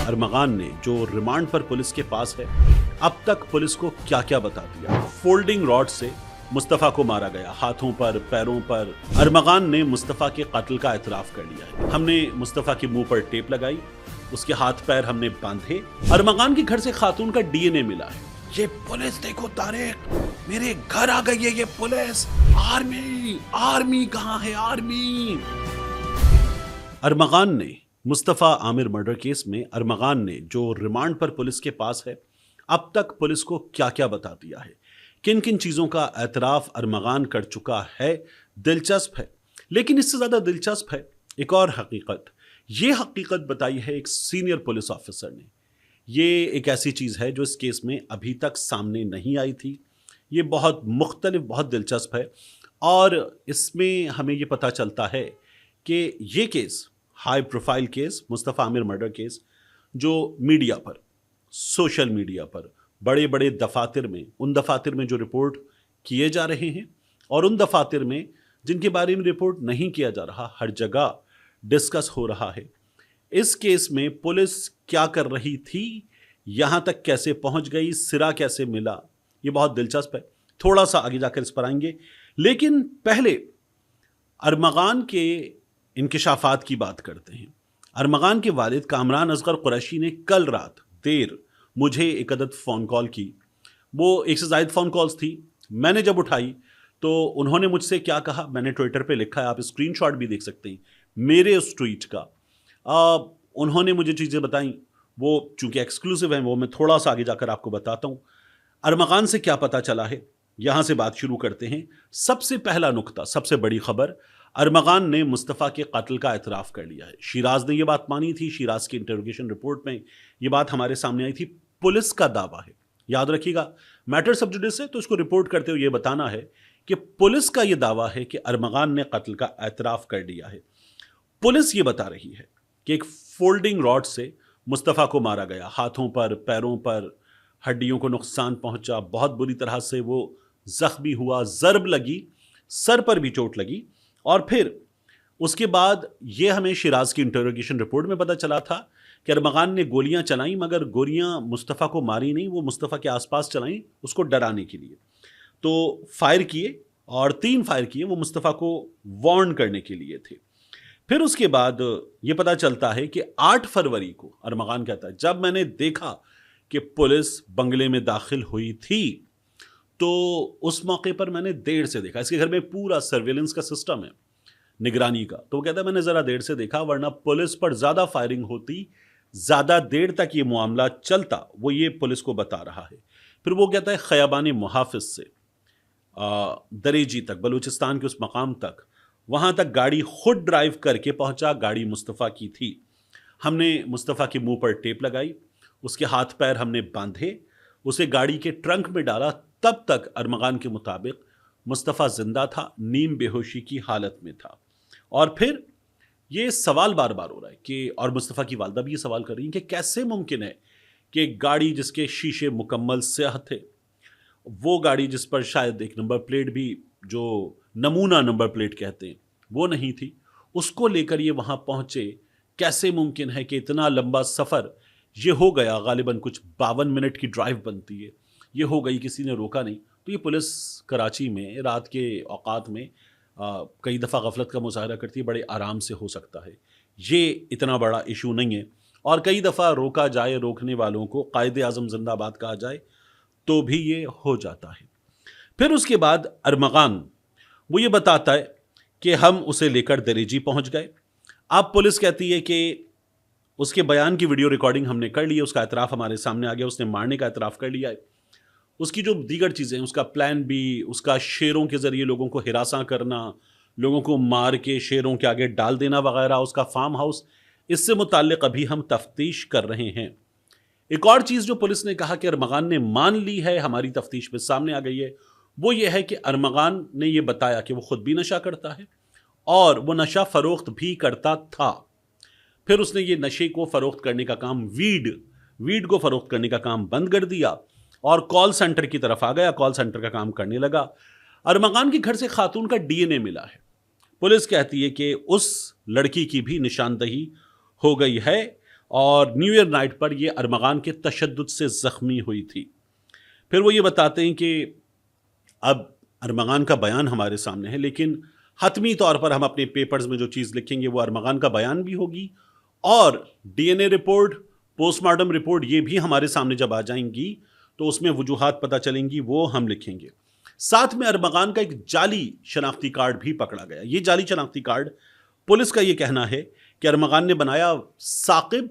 अरमगान ने जो रिमांड पर पुलिस के पास है, अब तक पुलिस को क्या क्या बता दिया। फोल्डिंग रॉड से मुस्तफा को मारा गया, हाथों पर, पैरों पर। अरमगान ने मुस्तफा के कत्ल का एतराफ कर लिया है। हमने मुस्तफा के मुंह पर टेप लगाई, उसके हाथ पैर हमने बांधे। अरमगान के घर से खातून का डीएनए मिला है। ये पुलिस देखो तारिक, मेरे घर आ गई है ये पुलिस। आर्मी, आर्मी कहां है आर्मी? अरमगान ने मुस्तफा आमिर मर्डर केस में अरमगान ने जो रिमांड पर पुलिस के पास है, अब तक पुलिस को क्या क्या बता दिया है, किन किन चीजों का एतराफ अरमगान कर चुका है, दिलचस्प है। लेकिन इससे ज्यादा दिलचस्प है एक और हकीकत। ये हकीकत बताई है एक सीनियर पुलिस ऑफिसर ने। ये एक ऐसी चीज है जो इस केस में अभी तक सामने नहीं आई थी। ये बहुत मुख्तलिफ, बहुत दिलचस्प है और इसमें हमें ये पता चलता है कि ये case, high profile case, Mustafa Aamir murder case, जो मीडिया पर, सोशल मीडिया पर, बड़े बड़े दफातर में, उन दफातर में जो रिपोर्ट किए जा रहे हैं और उन दफातर में जिनके बारे में रिपोर्ट नहीं किया जा रहा, हर जगह डिस्कस हो रहा है। इस केस में पुलिस क्या कर रही थी, यहां तक कैसे पहुंच गई, सिरा कैसे मिला, ये बहुत दिलचस्प है। थोड़ा सा आगे जाकर इस पर आएंगे, लेकिन पहले अरमगान के इंकिशाफात की बात करते हैं। अरमगान के वालिद कामरान असगर कुरैशी ने कल रात देर मुझे एक अदद फ़ोन कॉल की। वो एक से ज़ायद फ़ोन कॉल्स थी। मैंने जब उठाई तो उन्होंने मुझसे क्या कहा, मैंने ट्विटर पे लिखा है, आप स्क्रीनशॉट भी देख सकते हैं मेरे उस ट्वीट का। उन्होंने मुझे चीज़ें बताई, वो चूंकि एक्सक्लूसिव हैं, वो मैं थोड़ा सा आगे जाकर आपको बताता हूँ। अरमगान से क्या पता चला है, यहाँ से बात शुरू करते हैं। सबसे पहला नुक्ता, सबसे बड़ी खबर, अरमगान ने मुस्तफ़ा के कत्ल का एतराफ़ कर लिया है। शिराज ने यह बात मानी थी, शिराज की इंटरोगेशन रिपोर्ट में यह बात हमारे सामने आई थी। पुलिस का दावा है, याद रखिएगा, मैटर सब जुडिस है तो इसको रिपोर्ट करते हुए यह बताना है कि पुलिस का यह दावा है कि अरमगान ने कत्ल का एतराफ़ कर लिया है। पुलिस ये बता रही है कि एक फोल्डिंग रॉड से मुस्तफ़ा को मारा गया, हाथों पर, पैरों पर, हड्डियों को नुकसान पहुंचा, बहुत बुरी तरह से वो जख्मी हुआ, ज़रब लगी, सर पर भी चोट लगी। और फिर उसके बाद ये हमें शिराज की इंटरोगेशन रिपोर्ट में पता चला था कि अरमगान ने गोलियां चलाई, मगर गोलियां मुस्तफ़ा को मारी नहीं, वो मुस्तफ़ा के आसपास चलाई उसको डराने के लिए। तो फायर किए और 3 फायर किए, वो मुस्तफ़ा को वार्न करने के लिए थे। फिर उसके बाद ये पता चलता है कि 8 फरवरी को अरमगान कहता है, जब मैंने देखा कि पुलिस बंगले में दाखिल हुई थी तो उस मौके पर मैंने देर से देखा। इसके घर में पूरा सर्वेलेंस का सिस्टम है, निगरानी का। तो वो कहता है मैंने ज़रा देर से देखा, वरना पुलिस पर ज़्यादा फायरिंग होती, ज़्यादा देर तक ये मामला चलता। वो ये पुलिस को बता रहा है। फिर वो कहता है खयाबान मुहाफिज से दरेजी तक, बलूचिस्तान के उस मकाम तक, वहाँ तक गाड़ी खुद ड्राइव करके पहुँचा। गाड़ी मुस्तफ़ा की थी। हमने मुस्तफ़ा के मुंह पर टेप लगाई, उसके हाथ पैर हमने बांधे, उसे गाड़ी के ट्रंक में डाला। तब तक अरमगान के मुताबिक मुस्तफ़ा जिंदा था, नीम बेहोशी की हालत में था। और फिर ये सवाल बार बार हो रहा है कि, और मुस्तफ़ा की वालदा भी ये सवाल कर रही है कि कैसे मुमकिन है कि एक गाड़ी जिसके शीशे मुकम्मल स्याह थे, वो गाड़ी जिस पर शायद एक नंबर प्लेट भी, जो नमूना नंबर प्लेट कहते हैं, वो नहीं थी, उसको लेकर ये वहाँ पहुँचे। कैसे मुमकिन है कि इतना लंबा सफ़र ये हो गया, गालिबन कुछ 52 मिनट की ड्राइव बनती है, ये हो गई, किसी ने रोका नहीं। तो ये पुलिस कराची में रात के औकात में कई दफ़ा गफलत का मुजाहरा करती है, बड़े आराम से हो सकता है, ये इतना बड़ा इशू नहीं है। और कई दफ़ा रोका जाए, रोकने वालों को कायदे आज़म जिंदाबाद कहा जाए तो भी ये हो जाता है। फिर उसके बाद अरमगान वो ये बताता है कि हम उसे लेकर दरेजी पहुँच गए। अब पुलिस कहती है कि उसके बयान की वीडियो रिकॉर्डिंग हमने कर ली है, उसका एतराफ़ हमारे सामने आ गया, उसने मारने का एतराफ़ कर लिया है। उसकी जो दीगर चीज़ें, उसका प्लान भी, उसका शेरों के ज़रिए लोगों को हिरासा करना, लोगों को मार के शेरों के आगे डाल देना वगैरह, उसका फार्म हाउस, इससे मुताल्लिक अभी हम तफ्तीश कर रहे हैं। एक और चीज़ जो पुलिस ने कहा कि अरमगान ने मान ली है, हमारी तफ्तीश में सामने आ गई है, वो ये है कि अरमगान ने ये बताया कि वो ख़ुद भी नशा करता है और वो नशा फ़रोख्त भी करता था। फिर उसने ये नशे को फ़रोख्त करने का काम, वीड को फ़रोख्त करने का काम बंद कर दिया और कॉल सेंटर की तरफ आ गया, कॉल सेंटर का काम करने लगा। अरमगान के घर से खातून का डीएनए मिला है। पुलिस कहती है कि उस लड़की की भी निशानदही हो गई है اور نیو ایئر نائٹ پر یہ ارمغان کے تشدد سے زخمی ہوئی تھی۔ پھر وہ یہ بتاتے ہیں کہ اب ارمغان کا بیان ہمارے سامنے ہے، لیکن حتمی طور پر ہم اپنے پیپرز میں جو چیز لکھیں گے وہ ارمغان کا بیان بھی ہوگی، اور ڈی این اے رپورٹ، پوسٹ مارٹم رپورٹ، یہ بھی ہمارے سامنے جب آ جائیں گی تو اس میں وجوہات پتہ چلیں گی، وہ ہم لکھیں گے۔ ساتھ میں ارمغان کا ایک جعلی شناختی کارڈ بھی پکڑا گیا۔ یہ جعلی شناختی کارڈ پولیس کا یہ کہنا ہے کہ ارمغان نے بنایا ثاقب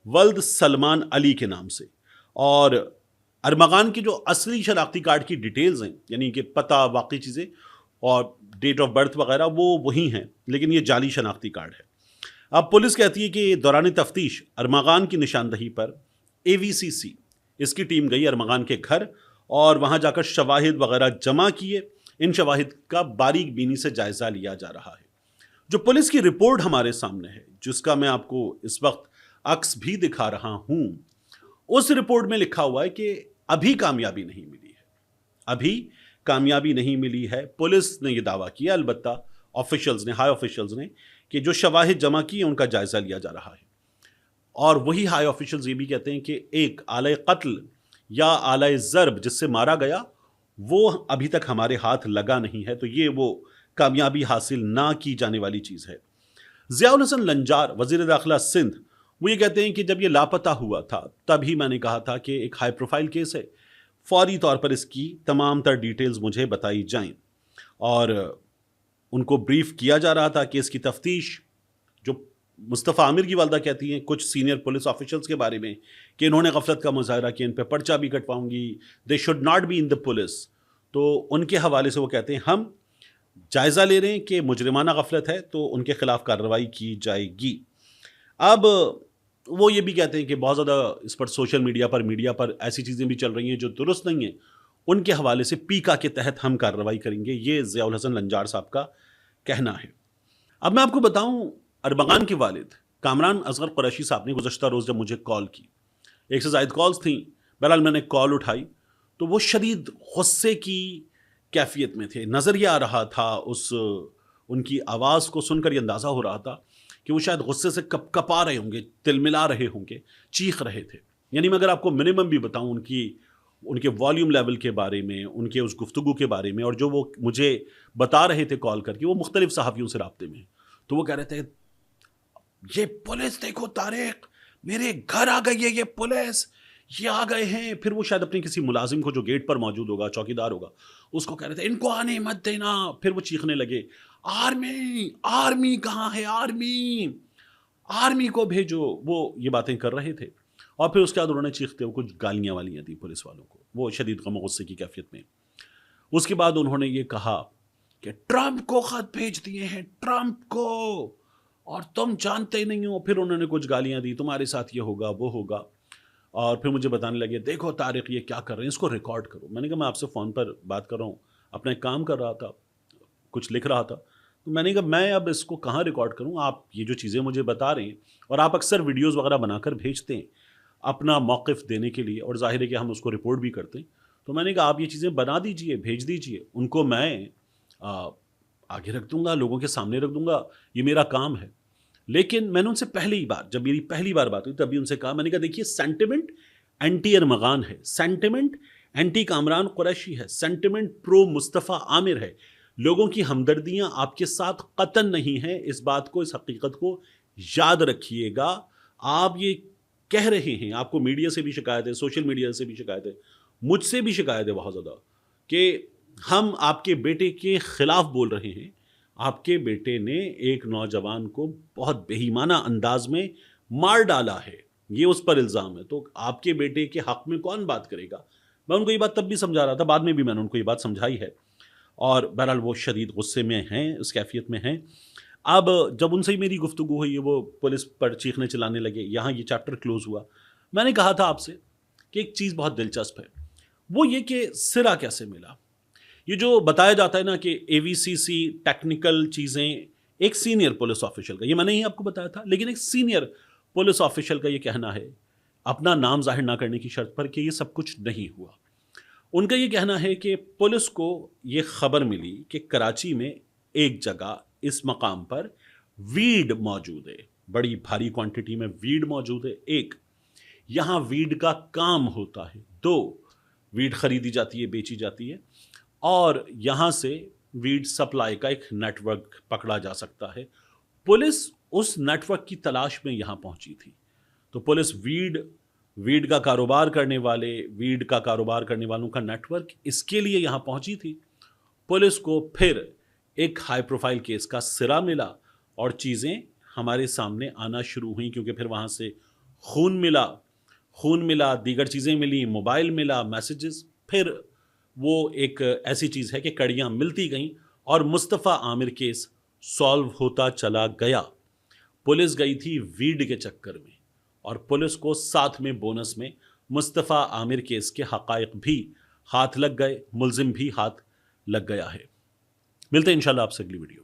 ولد سلمان علی کے نام سے، اور ارمغان کی جو اصلی شناختی کارڈ کی ڈیٹیلز ہیں، یعنی کہ پتہ، واقعی چیزیں اور ڈیٹ آف برتھ وغیرہ، وہ وہی ہیں، لیکن یہ جعلی شناختی کارڈ ہے۔ اب پولیس کہتی ہے کہ دوران تفتیش ارمغان کی نشاندہی پر AVCC اس کی ٹیم گئی ارمغان کے گھر، اور وہاں جا کر شواہد وغیرہ جمع کیے۔ ان شواہد کا باریک بینی سے جائزہ لیا جا رہا ہے۔ جو پولیس کی رپورٹ ہمارے سامنے ہے، جس کا میں آپ کو اس وقت عکس بھی دکھا رہا ہوں، اس رپورٹ میں لکھا ہوا ہے کہ ابھی کامیابی نہیں ملی ہے، ابھی کامیابی نہیں ملی ہے۔ پولیس نے یہ دعویٰ کیا، البتہ آفیشلز نے، ہائی آفیشلز نے، کہ جو شواہد جمع کیے ان کا جائزہ لیا جا رہا ہے، اور وہی ہائی آفیشلز یہ بھی کہتے ہیں کہ ایک آلہ قتل یا آلہ ضرب جس سے مارا گیا وہ ابھی تک ہمارے ہاتھ لگا نہیں ہے، تو یہ وہ کامیابی حاصل نہ کی جانے والی چیز ہے۔ ضیاء الحسن لنجار، وزیر داخلہ سندھ، وہ یہ کہتے ہیں کہ جب یہ لاپتہ ہوا تھا تب ہی میں نے کہا تھا کہ ایک ہائی پروفائل کیس ہے، فوری طور پر اس کی تمام تر ڈیٹیلز مجھے بتائی جائیں، اور ان کو بریف کیا جا رہا تھا کہ اس کی تفتیش، جو مصطفیٰ عامر کی والدہ کہتی ہیں کچھ سینئر پولیس آفیشلز کے بارے میں کہ انہوں نے غفلت کا مظاہرہ کیا، ان پہ پرچہ بھی کٹواؤں گی، they should not be in the police, تو ان کے حوالے سے وہ کہتے ہیں ہم جائزہ لے رہے ہیں کہ مجرمانہ غفلت ہے تو ان کے خلاف کارروائی کی جائے گی۔ اب وہ یہ بھی کہتے ہیں کہ بہت زیادہ اس پر سوشل میڈیا پر ایسی چیزیں بھی چل رہی ہیں جو درست نہیں ہیں، ان کے حوالے سے پیکا کے تحت ہم کارروائی کریں گے، یہ ضیاء الحسن لنجار صاحب کا کہنا ہے۔ اب میں آپ کو بتاؤں، ارمغان کے والد کامران اصغر قریشی صاحب نے گزشتہ روز جب مجھے کال کی، ایک سے زائد کالز تھیں، بہرحال میں نے کال اٹھائی تو وہ شدید غصے کی کیفیت میں تھے، نظر یہ آ رہا تھا، ان کی آواز کو سن کر یہ اندازہ ہو رہا تھا کہ وہ شاید غصے سے کپ کپا رہے ہوں گے، تلملا رہے ہوں گے، چیخ رہے تھے۔ یعنی میں اگر آپ کو منیمم بھی بتاؤں ان کے والیوم لیول کے بارے میں، ان کے اس گفتگو کے بارے میں، اور جو وہ مجھے بتا رہے تھے کال کر کے، وہ مختلف صحافیوں سے رابطے میں ہیں، تو وہ کہہ رہے تھے یہ پولیس دیکھو طارق، میرے گھر آ گئی ہے یہ پولیس، یہ آ گئے ہیں۔ پھر وہ شاید اپنے کسی ملازم کو جو گیٹ پر موجود ہوگا، چوکیدار ہوگا، اس کو کہہ رہے تھے ان کو آنے مت دینا۔ پھر وہ چیخنے لگے آرمی کہاں ہے، آرمی کو بھیجو، وہ یہ باتیں کر رہے تھے۔ اور پھر اس کے بعد انہوں نے چیختے ہوئے کچھ گالیاں والیاں دی پولیس والوں کو، وہ شدید غم و غصے کی کیفیت میں۔ اس کے بعد انہوں نے یہ کہا کہ ٹرمپ کو خط بھیج دیے ہیں، ٹرمپ کو، اور تم جانتے نہیں ہو۔ پھر انہوں نے کچھ گالیاں دی، تمہارے ساتھ یہ ہوگا وہ ہوگا، اور پھر مجھے بتانے لگے دیکھو طارق یہ کیا کر رہے ہیں، اس کو ریکارڈ کرو۔ میں نے کہا میں آپ سے فون پر بات کر رہا ہوں، اپنا ایک کام کر رہا تھا، کچھ لکھ رہا تھا، تو میں نے کہا میں اب اس کو کہاں ریکارڈ کروں، آپ یہ جو چیزیں مجھے بتا رہے ہیں، اور آپ اکثر ویڈیوز وغیرہ بنا کر بھیجتے ہیں اپنا موقف دینے کے لیے، اور ظاہر ہے کہ ہم اس کو رپورٹ بھی کرتے ہیں، تو میں نے کہا آپ یہ چیزیں بنا دیجئے، بھیج دیجئے، ان کو میں آگے رکھ دوں گا، لوگوں کے سامنے رکھ دوں گا، یہ میرا کام ہے۔ لیکن میں نے ان سے پہلی بار، جب میری پہلی بار بات ہوئی تبھی ان سے کہا، میں نے کہا دیکھیے سینٹیمنٹ اینٹی ارمغان ہے، سینٹیمنٹ اینٹی کامران قریشی ہے، سینٹیمنٹ پرو مصطفیٰ عامر ہے، لوگوں کی ہمدردیاں آپ کے ساتھ قطعاً نہیں ہیں، اس بات کو، اس حقیقت کو یاد رکھیے گا۔ آپ یہ کہہ رہے ہیں، آپ کو میڈیا سے بھی شکایت ہے، سوشل میڈیا سے بھی شکایت ہے، مجھ سے بھی شکایت ہے بہت زیادہ، کہ ہم آپ کے بیٹے کے خلاف بول رہے ہیں۔ آپ کے بیٹے نے ایک نوجوان کو بہت بے ایمانہ انداز میں مار ڈالا ہے، یہ اس پر الزام ہے، تو آپ کے بیٹے کے حق میں کون بات کرے گا؟ میں ان کو یہ بات تب بھی سمجھا رہا تھا، بعد میں بھی میں نے ان کو یہ بات سمجھائی ہے، اور بہرحال وہ شدید غصے میں ہیں، اس کیفیت میں ہیں۔ اب جب ان سے ہی میری گفتگو ہوئی، وہ پولیس پر چیخنے چلانے لگے، یہاں یہ چیپٹر کلوز ہوا۔ میں نے کہا تھا آپ سے کہ ایک چیز بہت دلچسپ ہے، وہ یہ کہ سرا کیسے ملا۔ یہ جو بتایا جاتا ہے نا کہ AVCC ٹیکنیکل چیزیں، ایک سینئر پولیس آفیشل کا، یہ میں نے ہی آپ کو بتایا تھا، لیکن ایک سینئر پولیس آفیشل کا یہ کہنا ہے، اپنا نام ظاہر نہ کرنے کی شرط پر، کہ یہ سب کچھ نہیں ہوا۔ ان کا یہ کہنا ہے کہ پولیس کو یہ خبر ملی کہ کراچی میں ایک جگہ اس مقام پر ویڈ موجود ہے، बड़ी भारी क्वांटिटी में वीड मौजूद है। एक, यहाँ वीड का काम होता है। दो, वीड खरीदी जाती है, बेची जाती है, और यहाँ से वीड सप्लाई का एक नेटवर्क पकड़ा जा सकता है। पुलिस उस नेटवर्क की तलाश में यहाँ पहुंची थी। तो पुलिस वीड का कारोबार करने वालों का नेटवर्क, इसके लिए यहाँ पहुंची थी। पुलिस को फिर एक हाई प्रोफाइल केस का सिरा मिला और चीज़ें हमारे सामने आना शुरू हुई, क्योंकि फिर वहाँ से खून मिला, दीगर चीज़ें मिली, मोबाइल मिला, मैसेजेस। फिर वो एक ऐसी चीज़ है कि कड़ियाँ मिलती गईं और मुस्तफ़ा आमिर केस सॉल्व होता चला गया। पुलिस गई थी वीड के चक्कर में, और पुलिस को साथ में बोनस में मुस्तफ़ा आमिर केस के हक़ाइक़ भी हाथ लग गए, मुलजिम भी हाथ लग गया है। मिलते हैं इंशाल्लाह आपसे अगली वीडियो।